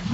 C'est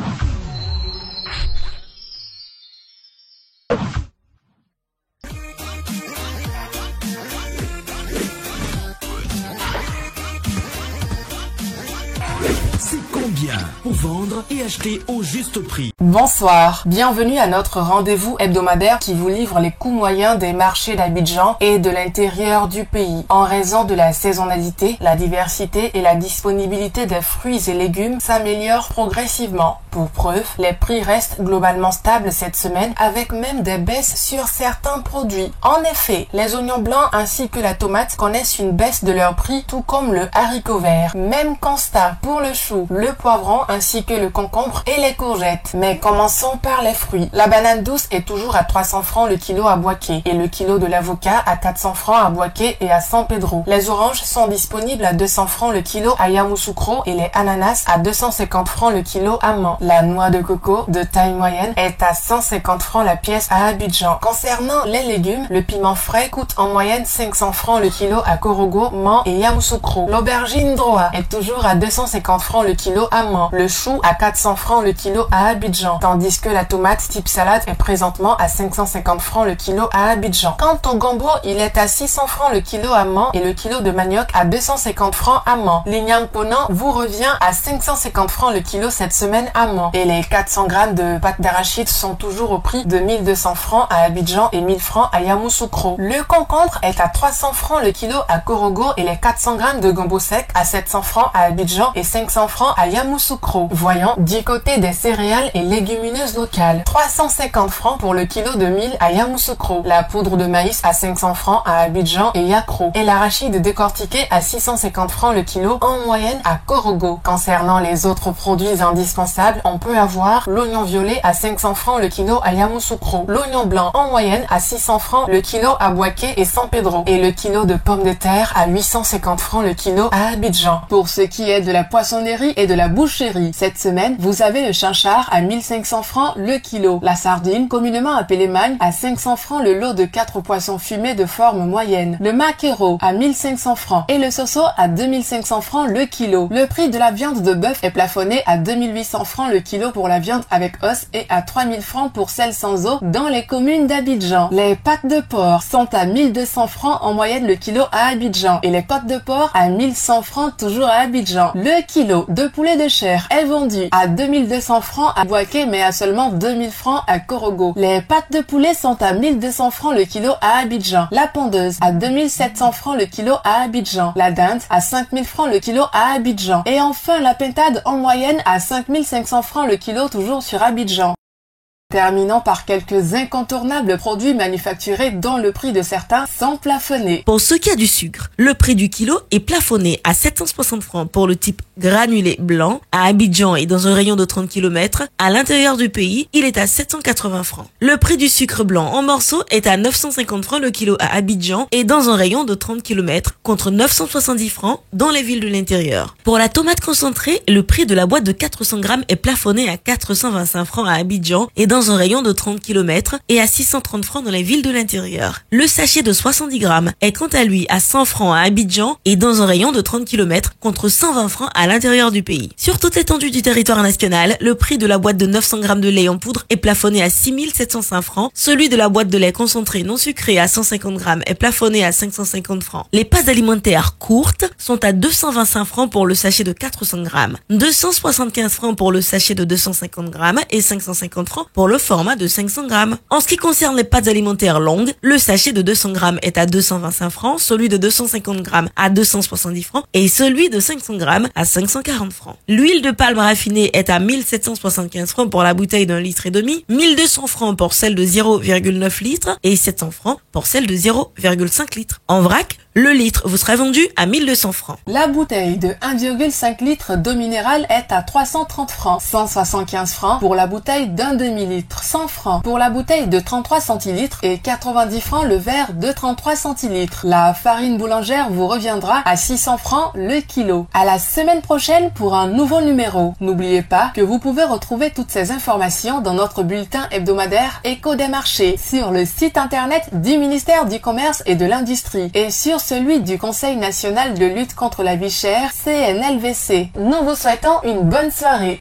combien pour vendre et acheter au juste prix? Bonsoir, bienvenue à notre rendez-vous hebdomadaire qui vous livre les coûts moyens des marchés d'Abidjan et de l'intérieur du pays. En raison de la saisonnalité, la diversité et la disponibilité des fruits et légumes s'améliorent progressivement. Pour preuve, les prix restent globalement stables cette semaine avec même des baisses sur certains produits. En effet, les oignons blancs ainsi que la tomate connaissent une baisse de leur prix tout comme le haricot vert. Même constat pour le chou, le poivron ainsi que le concombre et les courgettes. Mais commençons par les fruits. La banane douce est toujours à 300 francs le kilo à Boaké et le kilo de l'avocat à 400 francs à Boaké et à San Pedro. Les oranges sont disponibles à 200 francs le kilo à Yamoussoukro et les ananas à 250 francs le kilo à Man. La noix de coco de taille moyenne est à 150 francs la pièce à Abidjan. Concernant les légumes, le piment frais coûte en moyenne 500 francs le kilo à Korogo, Man et Yamoussoukro. L'aubergine droit est toujours à 250 francs le kilo à Man. Le chou à 400 francs le kilo à Abidjan, tandis que la tomate type salade est présentement à 550 francs le kilo à Abidjan. Quant au gombo, il est à 600 francs le kilo à Man et le kilo de manioc à 250 francs à Man. L'igname ponant vous revient à 550 francs le kilo cette semaine à Man. Et les 400 grammes de pâte d'arachide sont toujours au prix de 1200 francs à Abidjan et 1000 francs à Yamoussoukro. Le concombre est à 300 francs le kilo à Korogo et les 400 grammes de gombo sec à 700 francs à Abidjan et 500 francs à Yamoussoukro. Voyons du côté des céréales et légumineuses locales. 350 francs pour le kilo de mil à Yamoussoukro. La poudre de maïs à 500 francs à Abidjan et Yakro. Et l'arachide décortiqué à 650 francs le kilo en moyenne à Korogo. Concernant les autres produits indispensables, on peut avoir l'oignon violet à 500 francs le kilo à Yamoussoukro. L'oignon blanc en moyenne à 600 francs le kilo à Boaké et San Pedro. Et le kilo de pommes de terre à 850 francs le kilo à Abidjan. Pour ce qui est de la poissonnerie et de la boucherie, cette semaine, vous avez le chinchard à 1500 francs le kilo. La sardine, communément appelée magne, à 500 francs le lot de 4 poissons fumés de forme moyenne. Le maquereau à 1500 francs et le soso à 2500 francs le kilo. Le prix de la viande de bœuf est plafonné à 2800 francs le kilo pour la viande avec os et à 3000 francs pour celle sans os dans les communes d'Abidjan. Les pâtes de porc sont à 1200 francs en moyenne le kilo à Abidjan et les côtes de porc à 1100 francs toujours à Abidjan. Le kilo de poulet de chair est vendu à 2200 francs à Boaké mais à seulement 2000 francs à Korogo. Les pâtes de poulet sont à 1200 francs le kilo à Abidjan. La pondeuse à 2700 francs le kilo à Abidjan. La dinde à 5000 francs le kilo à Abidjan. Et enfin la pintade en moyenne à 5500 francs le kilo toujours sur Abidjan. Terminons par quelques incontournables produits manufacturés dont le prix de certains sont plafonnés. Pour ce qui a du sucre, le prix du kilo est plafonné à 760 francs pour le type granulé blanc à Abidjan et dans un rayon de 30 km. À l'intérieur du pays, il est à 780 francs. Le prix du sucre blanc en morceaux est à 950 francs le kilo à Abidjan et dans un rayon de 30 km contre 970 francs dans les villes de l'intérieur. Pour la tomate concentrée, le prix de la boîte de 400 grammes est plafonné à 425 francs à Abidjan et dans un rayon de 30 km et à 630 francs dans les villes de l'intérieur. Le sachet de 70 grammes est quant à lui à 100 francs à Abidjan et dans un rayon de 30 km contre 120 francs à l'intérieur du pays. Sur toute l'étendue du territoire national, le prix de la boîte de 900 grammes de lait en poudre est plafonné à 6705 francs. Celui de la boîte de lait concentré non sucré à 150 grammes est plafonné à 550 francs. Les pâtes alimentaires courtes sont à 225 francs pour le sachet de 400 grammes, 275 francs pour le sachet de 250 grammes et 550 francs pour le format de 500 grammes. En ce qui concerne les pâtes alimentaires longues, le sachet de 200 grammes est à 225 francs, celui de 250 grammes à 270 francs et celui de 500 grammes à 540 francs. L'huile de palme raffinée est à 1775 francs pour la bouteille d'1,5 litre, 1200 francs pour celle de 0,9 litres et 700 francs pour celle de 0,5 litres. En vrac, le litre vous sera vendu à 1200 francs. La bouteille de 1,5 litre d'eau minérale est à 330 francs, 175 francs pour la bouteille d'un demi-litre, 100 francs pour la bouteille de 33 centilitres et 90 francs le verre de 33 centilitres. La farine boulangère vous reviendra à 600 francs le kilo. À la semaine prochaine pour un nouveau numéro. N'oubliez pas que vous pouvez retrouver toutes ces informations dans notre bulletin hebdomadaire Écho des marchés sur le site internet du ministère du Commerce et de l'Industrie et sur celui du Conseil national de lutte contre la vie chère, CNLVC. Nous vous souhaitons une bonne soirée.